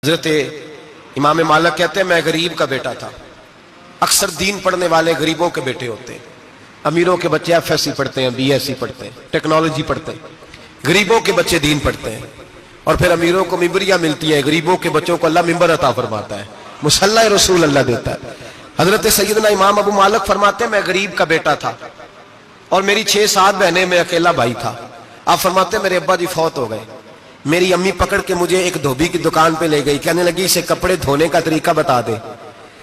حضرت امام مالک کہتے ہیں میں غریب کا بیٹا تھا. اکثر دین پڑھنے والے غریبوں کے بیٹے ہوتے ہیں. امیروں کے بچے ایف ایس سی پڑھتے ہیں, بی ایس سی پڑھتے ہیں, ٹیکنالوجی پڑھتے ہیں. غریبوں کے بچے دین پڑھتے ہیں, اور پھر امیروں کو ممبریاں ملتی ہیں. غریبوں کے بچوں کو اللہ ممبر عطا فرماتا ہے, مصلی رسول اللہ دیتا ہے. حضرت سیدنا امام ابو مالک فرماتے ہیں میں غریب کا بیٹا تھا اور میری 6-7 بہنیں, میں اکیلا بھائی تھا. آپ فرماتے ہیں میرے ابا جی فوت ہو گئے. میری امی پکڑ کے مجھے ایک دھوبی کی دکان پہ لے گئی, کہنے لگی اسے کپڑے دھونے کا طریقہ بتا دے,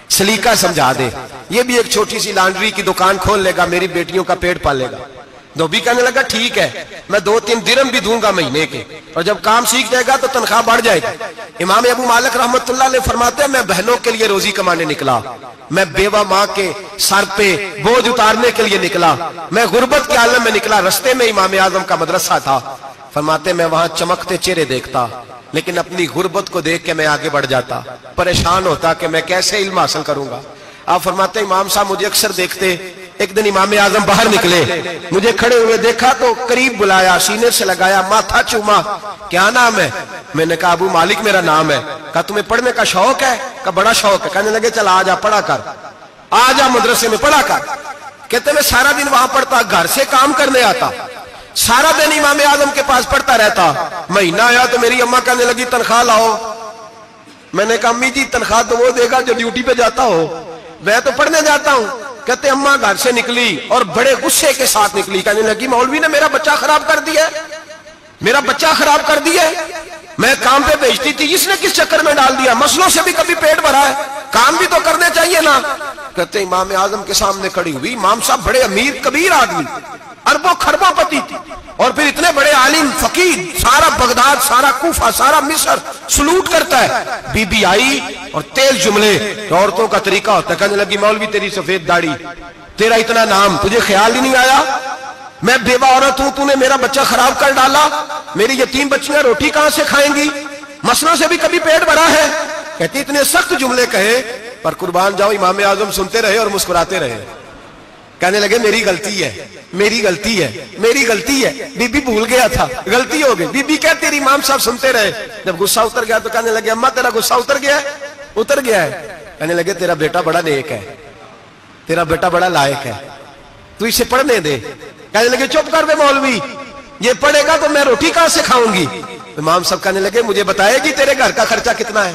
سلیقہ سمجھا دے, یہ بھی ایک چھوٹی سی لانڈری کی دکان کھول لے گا, میری بیٹیوں کا پیٹ پالے گا. دھوبی کہنے لگا ٹھیک ہے, میں 2-3 درہم بھی دوں گا مہینے کے, اور جب کام سیکھ جائے گا تو تنخواہ بڑھ جائے گا. امام ابو مالک رحمت اللہ علیہ فرماتے ہیں میں بہنوں کے لیے روزی کمانے نکلا, میں بیوہ ماں کے سر پہ بوجھ اتارنے کے لیے نکلا, میں غربت کے عالم میں نکلا. رستے میں امام اعظم کا مدرسہ تھا. فرماتے میں وہاں چمکتے چہرے دیکھتا, لیکن اپنی غربت کو دیکھ کے میں آگے بڑھ جاتا, پریشان ہوتا کہ میں کیسے علم حاصل کروں گا. آپ فرماتے امام صاحب مجھے اکثر دیکھتے. ایک دن امام اعظم باہر نکلے, مجھے کھڑے ہوئے دیکھا تو قریب بلایا, سینے سے لگایا, ماتھا چوما. کیا نام ہے؟ میں نے کہا ابو مالک میرا نام ہے. کہا تمہیں پڑھنے کا شوق ہے؟ کہا بڑا شوق ہے. کہنے لگے چل آجا پڑھا کر, آجا مدرسے میں پڑھا کر. کہتے میں سارا دن وہاں پڑھتا, گھر سے کام کرنے آتا, سارا دن امام اعظم کے پاس پڑھتا رہتا. مہینہ آیا تو میری اماں کہنے لگی تنخواہ لاؤ. میں نے کہا امی جی تنخواہ تو وہ دے گا جو ڈیوٹی پہ جاتا ہو, میں تو پڑھنے جاتا ہوں. کہتے اماں گھر سے نکلی اور بڑے غصے کے ساتھ نکلی, کہنے لگی مولوی نے میرا بچہ خراب کر دیا, میرا بچہ خراب کر دیا. میں کام پہ بھیجتی تھی, اس نے کس چکر میں ڈال دیا, مسلوں سے بھی کبھی پیٹ بھرا ہے, کام بھی تو کرنے چاہیے نا. کہتے امام اعظم کے سامنے کھڑی ہوئی. امام صاحب بڑے امیر کبیر آدمی, اربوں خربوں پتی تھی, اور پھر اتنے بڑے عالم فقیر, سارا بغداد, سارا کوفہ, سارا مصر سلوٹ کرتا ہے. بی بی آئی اور تیز جملے, عورتوں کا طریقہ ہوتا ہے. کہنے لگی مولوی تیری سفید داڑھی, تیرا اتنا نام, تجھے خیال ہی نہیں آیا میں بیوہ عورت ہوں, تو نے میرا بچہ خراب کر ڈالا, میری یتیم بچیاں روٹی کہاں سے کھائیں گی, مسلوں سے بھی کبھی پیٹ بھرا ہے. کہتی اتنے سخت جملے کہے, پر قربان جاؤ امام اعظم سنتے رہے اور مسکراتے رہے. کہنے لگے میری غلطی ہے, میری غلطی ہے, میری غلطی ہے, بی بی بھول گیا تھا, غلطی ہو گئی. بی بی کہتے تیری امام صاحب سنتے رہے. جب غصہ اتر گیا تو کہنے لگے اماں تیرا غصہ اتر گیا ہے؟ اتر گیا ہے. کہنے لگے تیرا بیٹا بڑا نیک ہے, تیرا بیٹا بڑا لائق ہے, تو اسے پڑھنے دے. کہنے لگے چپ کر دے مولوی, یہ پڑھے گا تو میں روٹی کہاں سے کھاؤں گی. امام صاحب کہنے لگے مجھے بتائے گی تیرے گھر کا خرچہ کتنا ہے.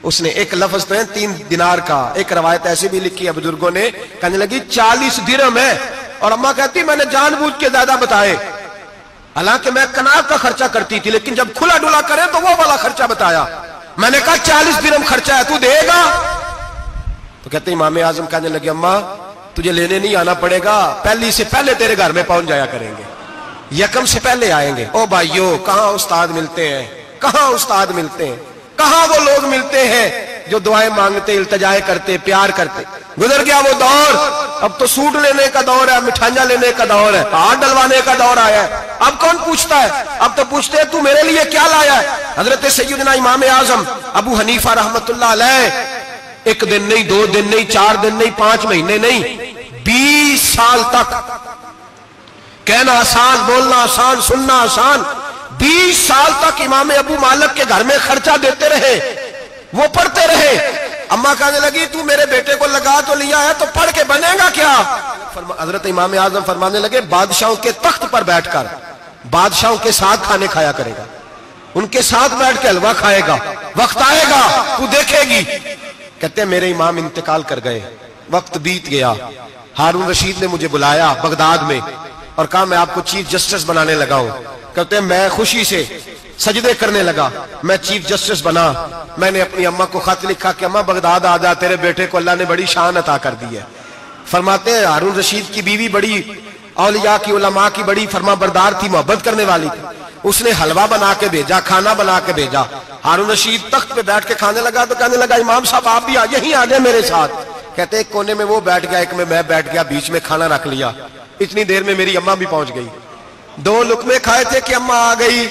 اس نے ایک لفظ تو ہے 3 دینار کا, ایک روایت ایسی بھی لکھی ہے بزرگوں نے, کہنے لگی 40 درہم ہے. اور اماں کہتی میں نے جان بوجھ کے زیادہ بتائے, حالانکہ میں کنار کا خرچہ کرتی تھی, لیکن جب کھلا ڈلا کرے تو وہ والا خرچہ بتایا. میں نے کہا 40 درہم خرچہ ہے, تو دے گا؟ تو کہتے امام اعظم کہنے لگے اماں تجھے لینے نہیں آنا پڑے گا, پہلی سے پہلے تیرے گھر میں پہنچ جایا کریں گے, یکم سے پہلے آئیں گے. او بھائیو کہاں استاد ملتے ہیں, کہاں استاد ملتے ہیں, کہاں وہ لوگ ملتے ہیں جو دعائیں مانگتے, التجائے کرتے, پیار کرتے. گزر گیا وہ دور, اب تو سوٹ لینے کا دور ہے, مٹھائیاں لینے کا دور ہے, ہاتھ ڈلوانے کا دور آیا ہے. اب کون پوچھتا ہے, اب تو پوچھتے ہیں تو میرے لیے کیا لایا ہے. حضرت سیدنا امام اعظم ابو حنیفہ رحمت اللہ علیہ 1 دن نہیں, 2 دن نہیں, 4 دن نہیں, 5 مہینے نہیں, 20 سال تک, کہنا آسان, بولنا آسان, سننا آسان, 20 سال تک امام ابو مالک کے گھر میں خرچہ دیتے رہے, وہ پڑھتے رہے. اماں کہنے لگی تو میرے بیٹے کو لگا تو لیا ہے, تو پڑھ کے بنے گا کیا. حضرت امام اعظم فرمانے لگے بادشاہوں کے تخت پر بیٹھ کر بادشاہوں کے ساتھ کھانے کھایا کرے گا, ان کے ساتھ بیٹھ کے حلوہ کھائے گا, وقت آئے گا تو دیکھے گی. کہتے ہیں میرے امام انتقال کر گئے, وقت بیت گیا. ہارون رشید نے مجھے بلایا بغداد میں اور کہا میں آپ کو چیف جسٹس بنانے لگا ہوں. کہتے ہیں میں خوشی سے سجدے کرنے لگا, میں چیف جسٹس بنا. میں نے اپنی اماں کو خط لکھا کہ اماں بغداد آ جا, تیرے بیٹے کو اللہ نے بڑی شان عطا کر دی ہے. فرماتے ہیں ہارون رشید کی بیوی بڑی اولیاء کی, علماء کی بڑی فرما بردار تھی, محبت کرنے والی تھی. اس نے حلوہ بنا کے بھیجا, کھانا بنا کے بھیجا. ہارون رشید تخت پہ بیٹھ کے کھانے لگا تو کہنے لگا امام صاحب آپ بھی یہیں آ جائیں میرے ساتھ. کہتے ایک کونے میں وہ بیٹھ گیا, ایک میں بیٹھ گیا, بیچ میں کھانا رکھ لیا. اتنی دیر میں میری اماں بھی پہنچ گئی. 2 لقمے کھائے تھے کہ اماں آ گئی.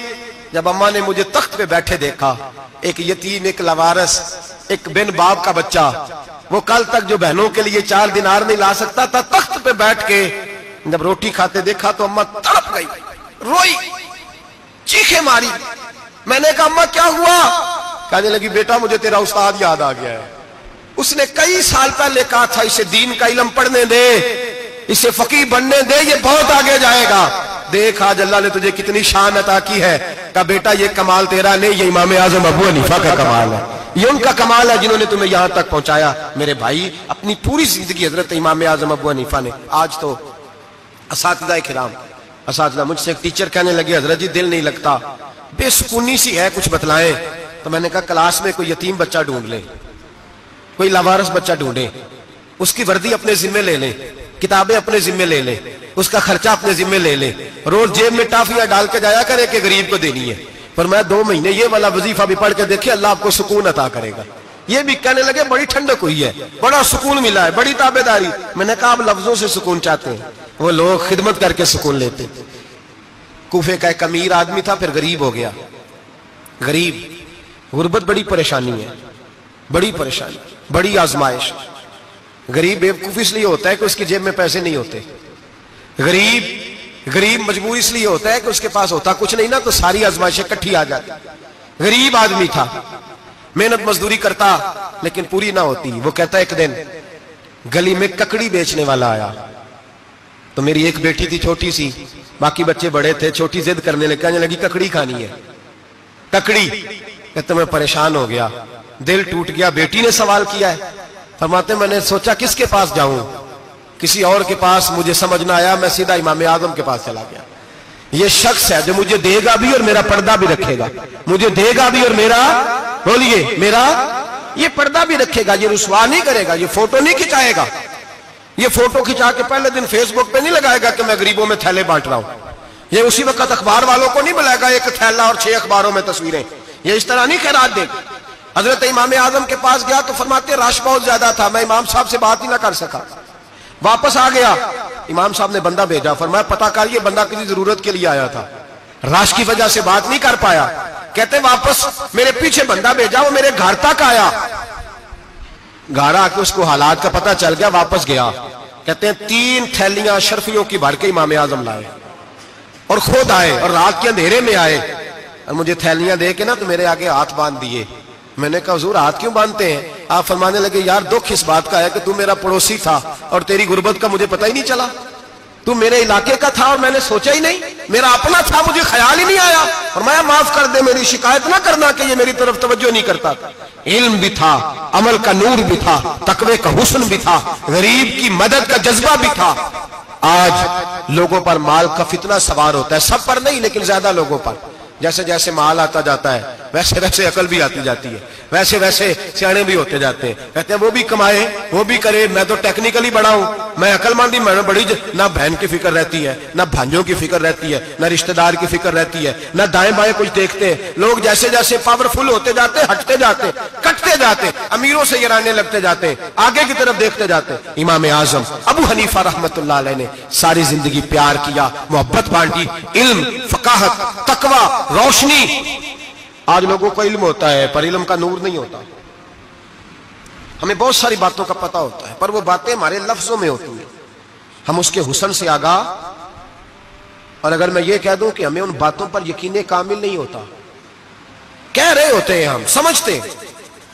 جب اماں نے مجھے تخت پہ بیٹھے دیکھا, ایک یتیم, ایک لاوارث, ایک بن باپ کا بچہ, وہ کل تک جو بہنوں کے لیے 4 دینار نہیں لا سکتا تھا, تخت پہ بیٹھ کے جب روٹی کھاتے دیکھا تو اماں تڑپ گئی, روئی, چیخیں ماری. میں نے کہا اماں کیا ہوا؟ کہنے لگی بیٹا مجھے تیرا استاد یاد آ گیا ہے، اس نے کئی سال پہلے کہا تھا اسے دین کا علم پڑھنے دے، اسے فقیہ بننے دے، یہ بہت آگے جائے گا۔ دیکھ آج اللہ نے تجھے کتنی شان عطا کی ہے۔ کہا بیٹا یہ کمال تیرا نہیں، یہ امام اعظم ابو حنیفہ کا کمال ہے، یہ ان کا کمال ہے جنہوں نے تمہیں یہاں تک پہنچایا۔ میرے بھائی اپنی پوری زندگی حضرت امام اعظم ابو حنیفہ نے، آج تو اساتذہ کرام، اساتذہ مجھ سے ایک ٹیچر کہنے لگے حضرت جی دل نہیں لگتا، بے سکونی سی ہے، کچھ بتلائیں۔ تو میں نے کہا کلاس میں کوئی یتیم بچہ ڈھونڈ لیں، کوئی لاوارث بچہ ڈھونڈے، اس کی وردی اپنے ذمے لے لیں، کتابیں اپنے ذمے لے لیں، اس کا خرچہ اپنے ذمے لے لیں، روز جیب میں ٹافیاں ڈال کے جایا کرے کہ غریب کو دینی ہے۔ پر میں 2 مہینے یہ والا وظیفہ بھی پڑھ کے دیکھے، اللہ آپ کو سکون عطا کرے گا۔ یہ بھی کہنے لگے بڑی ٹھنڈک ہوئی ہے، بڑا سکون ملا ہے، بڑی تابعداری۔ میں نے کہا آپ لفظوں سے سکون چاہتے ہیں، وہ لوگ خدمت کر کے سکون لیتے۔ کوفے کا ایک امیر آدمی تھا، پھر غریب ہو گیا۔ غریب، غربت بڑی پریشانی ہے، بڑی پریشانی، بڑی آزمائش۔ غریب بیوقوف اس لیے ہوتا ہے کہ اس کی جیب میں پیسے نہیں ہوتے۔ غریب مجبور اس لیے ہوتا ہے کہ اس کے پاس ہوتا کچھ نہیں نا، تو ساری آزمائشیں کٹھی آ جاتی۔ غریب آدمی تھا، محنت مزدوری کرتا لیکن پوری نہ ہوتی۔ وہ کہتا ایک دن گلی میں ککڑی بیچنے والا آیا، تو میری ایک بیٹی تھی چھوٹی سی، باقی بچے بڑے تھے، چھوٹی ضد کرنے لگی، کہنے لگی ککڑی کھانی ہے، ککڑی۔ کہتے میں پریشان ہو گیا، دل ٹوٹ گیا، بیٹی نے سوال کیا ہے۔ فرماتے میں نے سوچا کس کے پاس جاؤں، کسی اور کے پاس مجھے سمجھ نہ آیا، میں سیدھا امام اعظم کے پاس چلا گیا۔ یہ شخص ہے جو مجھے دے گا بھی اور میرا پردہ بھی رکھے گا، مجھے دے گا بھی اور میرا، بولیے، میرا یہ پردہ بھی رکھے گا، یہ رسوا نہیں کرے گا، یہ فوٹو نہیں کھچائے گا، یہ فوٹو کھچا کے پہلے دن فیس بک پہ نہیں لگائے گا کہ میں غریبوں میں تھیلے بانٹ رہا ہوں، یہ اسی وقت اخبار والوں کو نہیں بلائے گا ایک تھیلا اور 6 اخباروں میں تصویریں، یہ اس طرح نہیں خیرات دے گا۔ حضرت امام اعظم کے پاس گیا تو فرماتے رش بہت زیادہ تھا، میں امام صاحب سے بات ہی نہ کر سکا، واپس آ گیا۔ امام صاحب نے بندہ بھیجا، فرمایا پتہ کر یہ بندہ کسی ضرورت کے لیے آیا تھا، رش کی وجہ سے بات نہیں کر پایا۔ کہتے واپس میرے پیچھے بندہ بھیجا، وہ میرے گھر تک آیا، گھر آ کے اس کو حالات کا پتہ چل گیا، واپس گیا۔ کہتے ہیں 3 تھیلیاں اشرفیوں کی بھر کے امام اعظم لائے اور خود آئے اور رات کے اندھیرے میں آئے اور مجھے تھیلیاں دے کے نا تو میرے آگے ہاتھ باندھ دیے۔ میں نے کہا حضور ہاتھ کیوں باندھتے ہیں؟ آپ فرمانے لگے یار دکھ اس بات کا ہے کہ تو میرا پڑوسی تھا اور تیری غربت کا مجھے پتہ ہی نہیں چلا، تو میرے علاقے کا تھا اور میں نے سوچا ہی نہیں، میرا اپنا تھا مجھے خیال ہی نہیں آیا، فرمایا معاف کر دے، میری شکایت نہ کرنا کہ یہ میری طرف توجہ نہیں کرتا۔ علم بھی تھا، عمل کا نور بھی تھا، تقوی کا حسن بھی تھا، غریب کی مدد کا جذبہ بھی تھا۔ آج لوگوں پر مال کا فتنہ سوار ہوتا ہے، سب پر نہیں لیکن زیادہ لوگوں پر۔ جیسے جیسے مال آتا جاتا ہے ویسے ویسے عقل بھی آتی جاتی ہے، ویسے ویسے سیانے بھی ہوتے جاتے ہیں۔ کہتے ہیں وہ بھی کمائے وہ بھی کرے، میں تو ٹیکنیکلی بڑا ہوں، میں عقل مندی، میں بڑی نہ بہن کی فکر رہتی ہے، نہ بھانجوں کی فکر رہتی ہے، نہ رشتہ دار کی فکر رہتی ہے، نہ دائیں بائیں کچھ دیکھتے ہیں۔ لوگ جیسے جیسے پاورفل ہوتے جاتے ہیں، ہٹتے جاتے ہیں، کٹتے جاتے ہیں، امیروں سے گرانے لگتے جاتے ہیں، آگے کی طرف دیکھتے جاتے ہیں۔ امام اعظم ابو حنیفہ رحمۃ اللہ علیہ نے ساری زندگی پیار کیا، محبت بانٹی، علم، فقاہت، تقوی، روشنی۔ آج لوگوں کو علم ہوتا ہے پر علم کا نور نہیں ہوتا، ہمیں بہت ساری باتوں کا پتہ ہوتا ہے پر وہ باتیں ہمارے لفظوں میں ہوتی ہیں، ہم اس کے حسن سے آگاہ، اور اگر میں یہ کہہ دوں کہ ہمیں ان باتوں پر یقین کامل نہیں ہوتا، کہہ رہے ہوتے ہیں، ہم سمجھتے ہیں،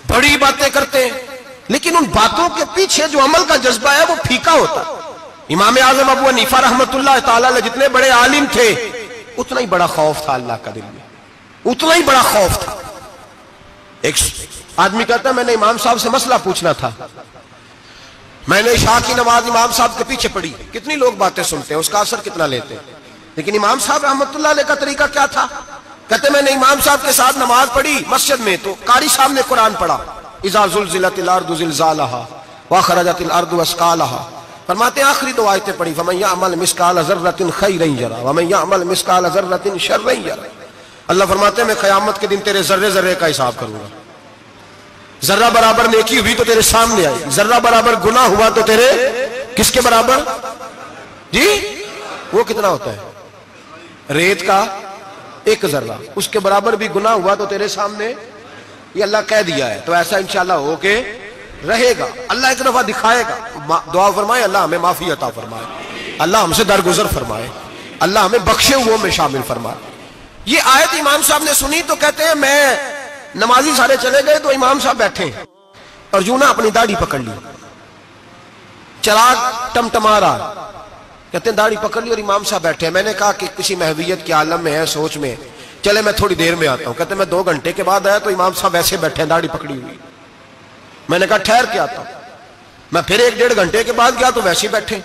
بڑی باتیں کرتے ہیں، لیکن ان باتوں کے پیچھے جو عمل کا جذبہ ہے وہ پھیکا ہوتا ہے۔ امام اعظم ابو حنیفہ رحمۃ اللہ تعالی علیہ جتنے بڑے عالم تھے اتنا ہی بڑا خوف تھا اللہ کا دل میں، اتنا ہی بڑا خوف تھا۔ ایک آدمی کہتا ہے میں نے امام صاحب سے مسئلہ پوچھنا تھا، میں نے عشاء کی نماز امام صاحب کے پیچھے پڑھی، کتنی لوگ باتیں سنتے ہیں، اس کا اثر کتنا لیتے ہیں، لیکن امام صاحب رحمۃ اللہ علیہ کا طریقہ کیا تھا؟ کہتے میں نے امام صاحب کے ساتھ نماز پڑھی مسجد میں، تو قاری صاحب نے قرآن پڑھا، اذا زلزلت الارض زلزالها واخرجت الارض اثقالها، فرماتے ہیں آخری 2 آیتیں پڑھی، فمن يعمل مثقال ذرة خيرا يره ومن يعمل مثقال ذرة شرا يره۔ اللہ فرماتے ہیں میں قیامت کے دن تیرے ذرے ذرے کا حساب کروں گا، ذرہ برابر نیکی ہوئی تو تیرے سامنے آئی، ذرہ برابر گناہ ہوا تو تیرے کس کے برابر؟ جی وہ کتنا ہوتا ہے؟ ریت کا 1 ذرہ، اس کے برابر بھی گناہ ہوا تو تیرے سامنے، یہ اللہ کہہ دیا ہے، تو ایسا انشاءاللہ ہو کے رہے گا۔ اللہ ایک دفعہ دکھائے گا، دعا فرمائے اللہ ہمیں معافی عطا فرمائے، اللہ ہم سے درگزر فرمائے، اللہ ہمیں بخشے ہوئوں میں شامل فرمائے۔ یہ آیت امام صاحب نے سنی تو کہتے ہیں میں نمازی سارے چلے گئے تو امام صاحب بیٹھے اور یوں نہ اپنی داڑھی پکڑ لی, چراغ ٹمٹما رہا, کہتے ہیں داڑھی پکڑ لی اور امام صاحب بیٹھے. میں نے کہا کہ کسی محویت کے عالم میں ہے, سوچ میں, چلے میں تھوڑی دیر میں آتا ہوں. کہتے ہیں میں 2 گھنٹے کے بعد آیا تو امام صاحب ویسے بیٹھے ہیں داڑھی پکڑی ہوئی. میں نے کہا ٹھہر کے آتا ہوں. میں پھر 1-1.5 گھنٹے کے بعد گیا تو ویسے بیٹھے.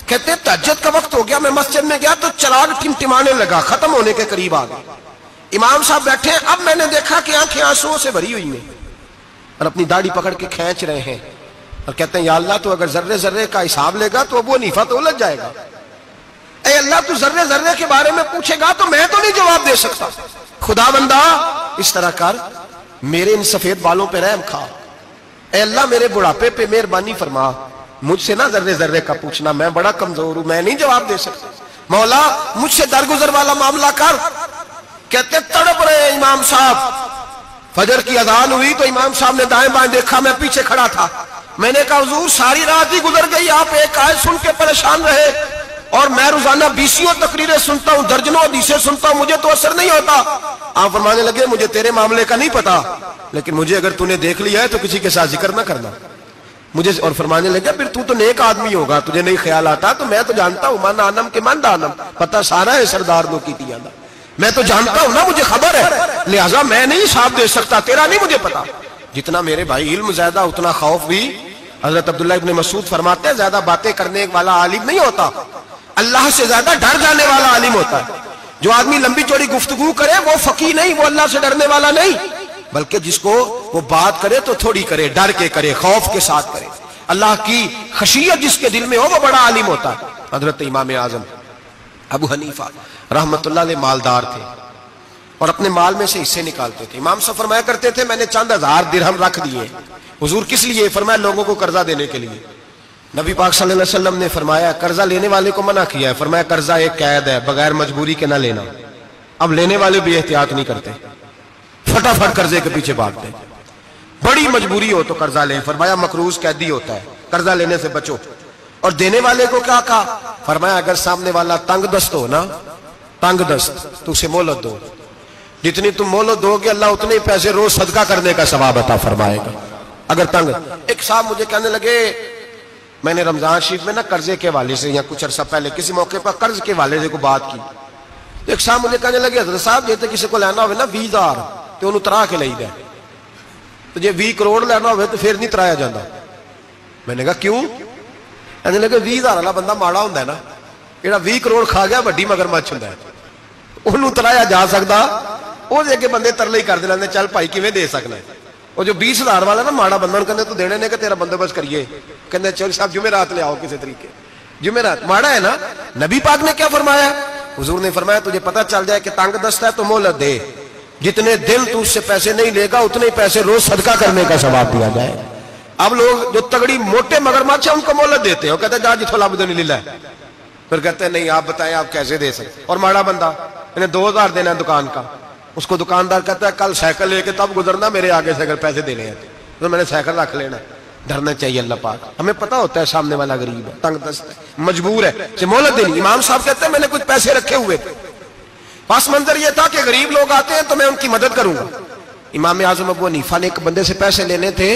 کہتے ہیں تہجد کا وقت ہو گیا, میں مسجد میں گیا تو چراغ ٹمٹمانے لگا, ختم ہونے کے قریب آ گیا. امام صاحب بیٹھے ہیں. اب میں نے دیکھا کہ آنکھیں آنسوؤں سے بھری ہوئی ہیں اور اپنی داڑھی پکڑ کے کھینچ رہے ہیں اور کہتے ہیں یا اللہ تو اگر ذرے ذرے کا حساب لے گا تو ابو حنیفہ تو الجھ جائے گا. اے اللہ تو ذرے ذرے کے بارے میں پوچھے گا تو میں تو نہیں جواب دے سکتا. خدا بندہ اس طرح کر, میرے ان سفید بالوں پہ رحم کھا. اے اللہ میرے بڑھاپے پہ مہربانی فرما, مجھ سے نہ ذرے ذرے کا پوچھنا, میں بڑا کمزور ہوں, میں نہیں جواب دے سکتا. مولا مجھ سے درگزر والا معاملہ کر. کہتے تڑپ رہے امام صاحب. فجر کی اذان ہوئی تو امام صاحب نے دائیں بائیں دیکھا, میں پیچھے کھڑا تھا. میں نے کہا حضور ساری رات ہی گزر گئی, آپ ایک آیت سن کے پریشان رہے اور میں روزانہ 20 تقریریں سنتا ہوں, درجنوں حدیثیں سنتا ہوں, مجھے تو اثر نہیں ہوتا. آپ فرمانے لگے مجھے تیرے معاملے کا نہیں پتا, لیکن مجھے اگر تو نے دیکھ لیا ہے تو کسی کے ساتھ ذکر نہ کرنا مجھے. اور فرمانے لگے پھر تو نیک آدمی ہوگا, تجھے نہیں خیال آتا. تو میں تو جانتا ہوں من آنم کے من دانم, پتہ سارا ہے سردار نو کی تیاں دا. میں تو جانتا ہوں نا, مجھے خبر ہے, لہٰذا میں نہیں حساب دے سکتا, تیرا نہیں مجھے پتا. جتنا میرے بھائی علم زیادہ اتنا خوف بھی. حضرت عبداللہ ابن مسعود فرماتے ہیں زیادہ باتیں کرنے والا عالم نہیں ہوتا, اللہ سے زیادہ ڈر جانے والا عالم ہوتا ہے. جو آدمی لمبی چوڑی گفتگو کرے وہ فقیہ نہیں, وہ اللہ سے ڈرنے والا نہیں, بلکہ جس کو وہ بات کرے تو تھوڑی کرے, ڈر کے کرے, خوف کے ساتھ کرے. اللہ کی خشیت جس کے دل میں ہو وہ بڑا عالم ہوتا ہے. حضرت امام اعظم ابو حنیفہ رحمت اللہ علیہ مالدار تھے اور اپنے مال میں سے حصے نکالتے تھے. امام صاحب فرمایا کرتے تھے میں نے چند 1000 درہم رکھ دیے. حضور کس لیے؟ فرمایا لوگوں کو قرضہ دینے کے لیے. نبی پاک صلی اللہ علیہ وسلم نے فرمایا قرضہ لینے والے کو منع کیا ہے, فرمایا قرضہ ایک قید ہے, بغیر مجبوری کے نہ لینا. اب لینے والے بھی احتیاط نہیں کرتے, فٹافٹ قرضے کے پیچھے بھاگتے. بڑی مجبوری ہو تو قرضہ لیں, فرمایا مقروض قیدی ہوتا ہے, قرضہ لینے سے بچو. اور دینے والے کو کیا کہا؟ فرمایا اگر سامنے والا تنگ دست ہو نا, تنگ دست, تو اسے مہلت دو. جتنی تم مہلت دو گے اللہ اتنے ہی پیسے روز صدقہ کرنے کا ثواب عطا فرمائے گا. اگر تنگ. ایک صاحب مجھے کہنے لگے, میں نے رمضان شریف میں نا قرضے کے حوالے سے یا کچھ عرصہ پہلے کسی موقع پر قرض کے حوالے سے کو بات کی, تو ایک صاحب مجھے کہنے لگے حضرت صاحب جیسے کسی کو لینا ہوئے نا 20,000 تو انہوں ترا کے لئی دے, تو جی 20 کروڑ لینا ہوئے تو پھر نہیں ترایا جاتا. میں نے کہا کیوں؟ کہنے لگے 20,000 والا بندہ ماڑا ہوتا ہے نا, جہاں 20 کروڑ کھا گیا وڈی مگرمچھ ہوتا ہے, انہوں ترایا جا سکتا. وہ دے کے بندے ترلے ہی کر دے, چل بھائی کیویں دے سکنا ہے. وہ جو 20,000 والا نا ماڑا بندہ کہتے تو دینے نے کہ تیرا بندوبست کریے, کہتے چل صاحب جمعرات لے آؤ کسی طریقے. جمعرات ماڑا ہے نا. نبی پاک نے کیا فرمایا؟ حضور نے فرمایا تجھے پتہ چل جائے کہ تنگ دست ہے تو مہلت دے, جتنے دن تو اس سے پیسے نہیں لے گا اتنے پیسے روز صدقہ کرنے کا ثواب دیا جائے. اب لوگ جو تگڑی موٹے مگرمچھ ہیں ان کو مہلت دیتے ہیں, وہ کہتے ہیں جا جتھوں لب دے لے, پھر کہتے ہیں نہیں آپ بتائیں آپ کیسے دے سکتے. اور ماڑا بندہ انہیں 2,000 دینا ہے دکان کا, اس کو دکاندار کہتا ہے کل سائیکل لے کے تب گزرنا, میرے آگے سے اگر پیسے دینے ہیں تو میں نے سائیکل رکھ لینا. ڈرنا چاہیے اللہ پاک, ہمیں پتہ ہوتا ہے سامنے والا غریب ہے, تنگ دست ہے, مجبور ہے, اسے مہلت دینی. امام صاحب کہتے ہیں میں نے کچھ پیسے رکھے ہوئے تھے, پس منظر یہ تھا کہ غریب لوگ آتے ہیں تو میں ان کی مدد کروں گا. امام اعظم ابو حنیفہ نے ایک بندے سے پیسے لینے تھے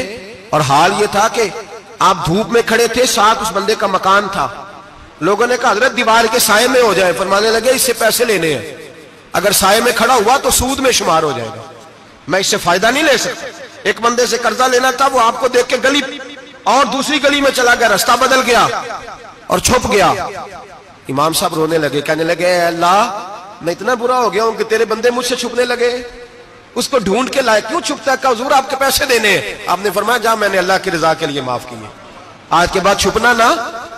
اور حال یہ تھا کہ آپ دھوپ میں کھڑے تھے, ساتھ اس بندے کا مکان تھا. لوگوں نے کہا حضرت دیوار کے سائے میں ہو جائے. فرمانے لگے اس سے پیسے لینے ہیں, اگر سائے میں کھڑا ہوا تو سود میں شمار ہو جائے گا, میں اس سے فائدہ نہیں لے سکتا. ایک بندے سے قرضہ لینا تھا, وہ آپ کو دیکھ کے گلی اور دوسری گلی میں چلا گیا, رستہ بدل گیا اور چھپ گیا. امام صاحب رونے لگے, کہنے لگے اے اللہ میں اتنا برا ہو گیا ہوں کہ تیرے بندے مجھ سے چھپنے لگے, اس کو ڈھونڈ کے لائے, کیوں چھپتا ہے؟ کہا حضور آپ کے پیسے دینے ہیں. آپ نے فرمایا جا میں نے اللہ کی رضا کے لیے معاف کیے, آج کے بعد چھپنا نہ,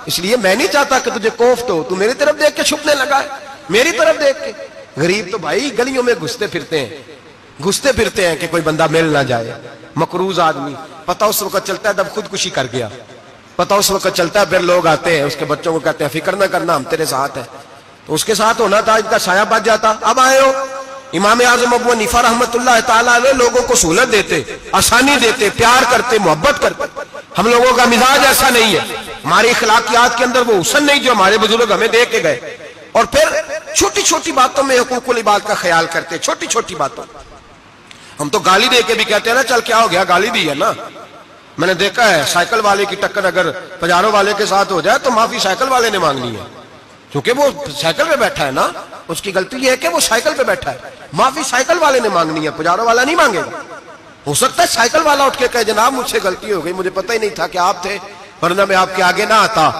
اس لیے میں نہیں چاہتا کہ تجھے کوفت ہو, تو میری طرف دیکھ کے چھپنے لگا ہے, میری طرف دیکھ کے. غریب تو بھائی گلیوں میں گھستے پھرتے ہیں کہ کوئی بندہ مل نہ جائے. مقروض آدمی پتہ اس وقت چلتا ہے جب خودکشی کر گیا, پتہ اس وقت چلتا ہے, پھر لوگ آتے ہیں اس کے بچوں کو کہتے ہیں فکر نہ کرنا ہم تیرے ساتھ ہیں, تو اس کے ساتھ ہونا تھا, ان کا سایہ بچ جاتا. اب آئے ہو امام اعظم ابو حنیفہ رحمت اللہ تعالیٰ علیہ لوگوں کو سہولت دیتے, آسانی دیتے, پیار کرتے, محبت کرتے. ہم لوگوں کا مزاج ایسا نہیں ہے, ہماری اخلاقیات کے اندر وہ حسن نہیں جو ہمارے بزرگ ہمیں دے کے گئے. اور پھر چھوٹی چھوٹی باتوں میں حقوق العباد کا خیال کرتے, چھوٹی چھوٹی باتوں. ہم تو گالی دے کے بھی کہتے ہیں نا چل کیا ہو گیا, گالی دی ہے نا. میں نے دیکھا ہے سائیکل والے کی ٹکر اگر پجارو والے کے ساتھ ہو جائے تو معافی سائیکل والے نے مانگنی ہے, کیونکہ وہ سائیکل پہ بیٹھا ہے نا. اس کی غلطی یہ ہے کہ وہ سائیکل پہ بیٹھا ہے, معافی سائیکل والے نے مانگنی ہے, پجارو والا نہیں مانگے گا. ہو سکتا ہے سائیکل والا اٹھ کے کہے جناب مجھ سے غلطی ہو گئی, مجھے پتہ ہی نہیں تھا کہ آپ تھے, ورنہ میں آپ کے آگے نہ آتا.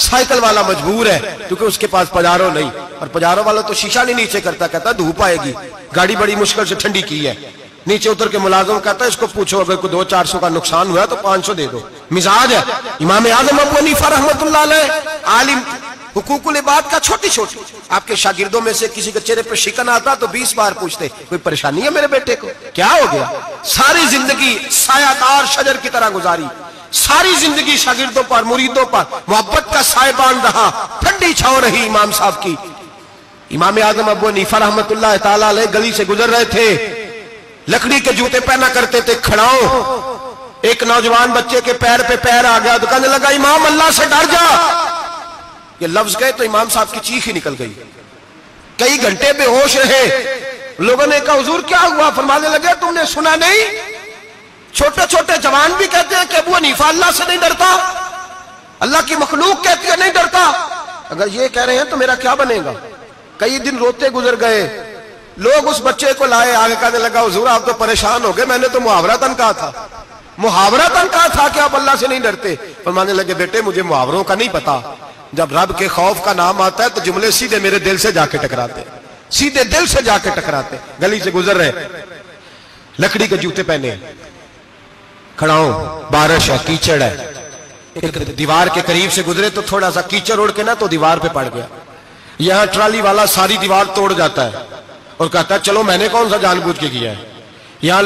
سائیکل والا مجبور ہے کیونکہ اس کے پاس پجارو نہیں, اور پجارو والا تو شیشہ نہیں نیچے کرتا, کہتا دھوپ آئے گی, گاڑی بڑی مشکل سے ٹھنڈی کی ہے. نیچے اتر کے ملازم کہتا ہے اس کو پوچھو اگر کوئی 200-400 کا نقصان ہوا تو 500 دے دو. مزاج ہے امام اعظم ابو حنیفہ رحمۃ اللہ علیہ, عالم, حقوق العباد کا چھوٹی چھوٹی. آپ کے شاگردوں میں سے کسی کے چہرے پر شکن آتا تو 20 بار پوچھتے کوئی پریشانی ہے میرے بیٹے کو, کیا ہو گیا. ساری زندگی سایہ دار شجر کی طرح گزاری, ساری زندگی شاگردوں پر مریدوں پر محبت کا سائبان رہا, ٹھنڈی چھاؤں رہی امام صاحب کی. امام اعظم ابو حنیفہ رحمۃ اللہ تعالی علیہ گلی سے گزر رہے تھے, لکڑی کے جوتے پہنا کرتے تھے, کھڑاؤں. ایک نوجوان بچے کے پیر پہ پیر آ گیا تو کہنے لگا امام اللہ سے ڈر جا. یہ لفظ گئے تو امام صاحب کی چیخ ہی نکل گئی. کئی گھنٹے بے ہوش رہے. لوگوں نے کہا حضور کیا ہوا؟ فرمانے لگے تم نے سنا نہیں, چھوٹے چھوٹے جوان بھی کہتے ہیں کہ ابو حنیفہ اللہ سے نہیں ڈرتا, اللہ کی مخلوق کہتی ہے نہیں ڈرتا. اگر یہ کہہ رہے ہیں تو میرا کیا بنے گا. کئی دن روتے گزر گئے. لوگ اس بچے کو لائے, آگے کہنے لگا حضور آپ تو پریشان ہو گئے, میں نے تو محاورتاً کہا تھا, محاورتاً کہا تھا کہ آپ اللہ سے نہیں ڈرتے. فرمانے لگے بیٹے مجھے محاوروں کا نہیں پتا, جب رب کے خوف کا نام آتا ہے تو جملے سیدھے میرے دل سے جا کے ٹکراتے, سیدھے دل سے جا کے ٹکراتے. گلی سے گزر رہے, لکڑی کے جوتے پہنے, کھڑا ہوں, بارش ہے, کیچڑ ہے. ایک دیوار کے قریب سے گزرے تو تھوڑا سا کیچڑ اڑ کے نا تو دیوار پہ پڑ گیا. یہاں ٹرالی والا ساری دیوار توڑ جاتا ہے اور کہتا ہے چلو میں نے کون سا جان بوجھ کے کیا ہے. یہاں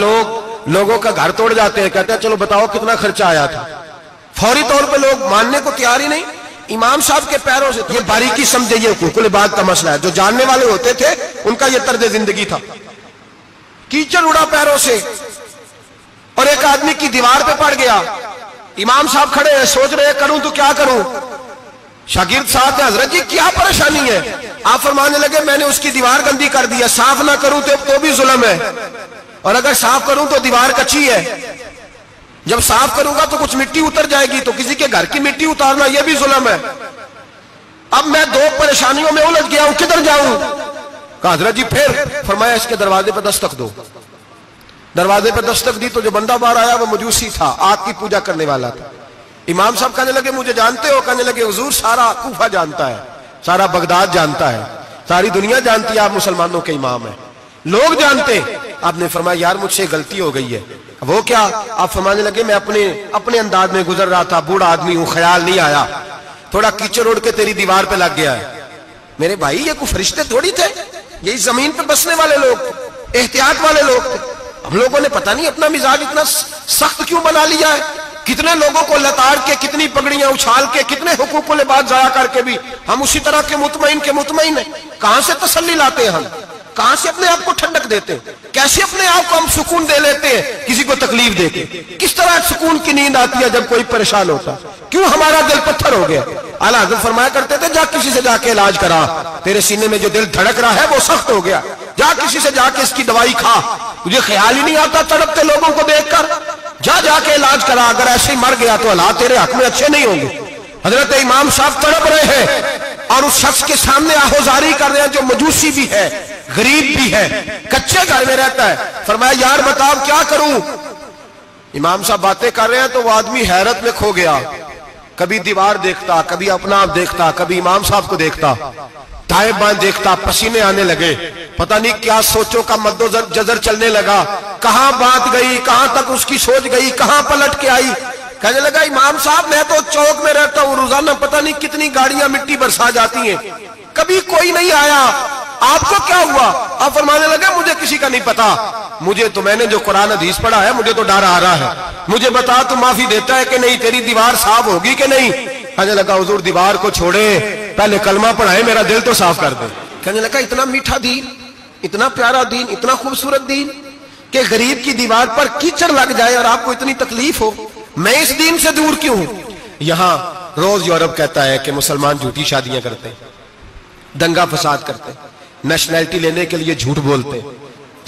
لوگوں کا گھر توڑ جاتے ہیں, کہتے ہیں چلو بتاؤ کتنا خرچہ آیا تھا. فوری طور پہ لوگ ماننے کو تیار ہی نہیں. امام صاحب کے پیروں سے, یہ باریکی سمجھے, یہ حقوق العباد کا مسئلہ ہے. جو جاننے والے ہوتے تھے ان کا یہ طرز زندگی تھا. کیچڑ اڑا پیروں سے اور ایک آدمی کی دیوار پہ پڑ گیا. امام صاحب کھڑے ہیں, سوچ رہے کروں تو کیا کروں. شاگرد صاحب حضرت جی کیا پریشانی ہے؟ آپ فرمانے لگے میں نے اس کی دیوار گندی کر دی ہے, صاف نہ کروں تو بھی ظلم ہے, اور اگر صاف کروں تو دیوار کچی ہے. جب صاف کروں گا تو کچھ مٹی اتر جائے گی, تو کسی کے گھر کی مٹی اتارنا یہ بھی ظلم ہے. اب میں دو پریشانیوں میں الجھ گیا ہوں, کدھر جاؤں؟ کہا حضرت جی پھر. فرمایا اس کے دروازے پہ دستک دو. دروازے پہ دستک دی تو جو بندہ باہر آیا وہ مجوسی تھا, آگ کی پوجا کرنے والا تھا. امام صاحب کہنے لگے مجھے جانتے ہو؟ کہنے لگے حضور سارا کوفہ جانتا ہے, سارا بغداد جانتا ہے, ساری دنیا جانتی ہے آپ مسلمانوں کے امام ہیں, لوگ جانتے. آپ نے فرمایا یار مجھ سے غلطی ہو گئی ہے. وہ کیا؟ آپ فرمانے لگے میں اپنے انداز میں گزر رہا تھا, بوڑھا آدمی ہوں, خیال نہیں آیا, تھوڑا کیچڑ اڑ کے تیری دیوار پہ لگ گیا ہے. میرے بھائی یہ کوئی فرشتے تھوڑی تھے, یہی زمین پہ بسنے والے لوگ تھے, احتیاط والے لوگ تھے. ہم لوگوں نے پتہ نہیں اپنا مزاج اتنا سخت کیوں بنا لیا ہے. کتنے لوگوں کو لتاڑ کے, کتنی پگڑیاں اچھال کے, کتنے حقوق العباد ضائع کر کے بھی ہم اسی طرح کے مطمئن ہیں. کہاں سے تسلی لاتے ہیں ہم, کہاں سے اپنے آپ کو ٹھنڈک دیتے ہیں, کیسے اپنے آپ کو ہم سکون دے لیتے ہیں کسی کو تکلیف دے کے. کس طرح سکون کی نیند آتی ہے جب کوئی پریشان ہوتا, کیوں ہمارا دل پتھر ہو گیا. اعلیٰ حضرت فرمایا کرتے تھے جا کسی سے جا کے علاج کرا, تیرے سینے میں جو دل دھڑک رہا ہے وہ سخت ہو گیا, جا کسی سے جا کے اس کی دوائی کھا. تجھے خیال ہی نہیں آتا تڑپتے لوگوں کو دیکھ کر, جا کے علاج کرا. اگر ایسے ہی مر گیا تو حالات تیرے حق میں اچھے نہیں ہوں گے. حضرت امام صاحب تڑپ رہے ہیں اور اس شخص کے سامنے آہوزاری کر رہے ہیں جو مجوسی بھی ہے, غریب بھی ہے, کچے گھر میں رہتا ہے. فرمایا یار بتاؤ کیا کروں. امام صاحب باتیں کر رہے ہیں تو وہ آدمی حیرت میں کھو گیا. کبھی دیوار دیکھتا, کبھی اپنا آپ دیکھتا, کبھی امام صاحب کو دیکھتا, دائیں بائیں دیکھتا, پسینے آنے لگے. پتہ نہیں کیا سوچوں کا مد و جزر چلنے لگا, کہاں بات گئی, کہاں تک اس کی سوچ گئی, کہاں پلٹ کے آئی. کہنے لگا امام صاحب میں تو چوک میں رہتا ہوں, روزانہ پتہ نہیں کتنی گاڑیاں مٹی برسا جاتی ہیں, کبھی کوئی نہیں آیا, آپ کو کیا ہوا؟ آپ فرمانے لگے مجھے کسی کا نہیں پتا, مجھے تو میں نے جو قرآن حدیث پڑھا ہے مجھے تو ڈر آ رہا ہے, مجھے بتا تو معافی دیتا ہے کہ نہیں, تیری دیوار صاف ہوگی کہ نہیں. کہنے لگا حضور دیوار کو چھوڑے, پہلے کلمہ پڑھائے, میرا دل تو صاف کر دے. کہنے لگا اتنا میٹھا دین, اتنا پیارا دین, اتنا خوبصورت دین کہ غریب کی دیوار پر کیچڑ لگ جائے اور آپ کو اتنی تکلیف ہو, میں اس دین سے دور کیوں ہوں. یہاں روز یورپ کہتا ہے کہ مسلمان جھوٹی شادیاں کرتے, دنگا فساد کرتے, نیشنلٹی لینے کے لیے جھوٹ بولتے,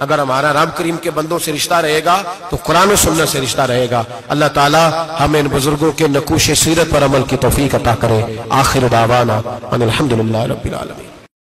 اگر ہمارا رب کریم کے بندوں سے رشتہ رہے گا تو قرآن و سنت سے رشتہ رہے گا۔ اللہ تعالی ہمیں ان بزرگوں کے نقوش سیرت پر عمل کی توفیق عطا کرے۔ آخر دعوانا ان الحمدللہ رب العالمین۔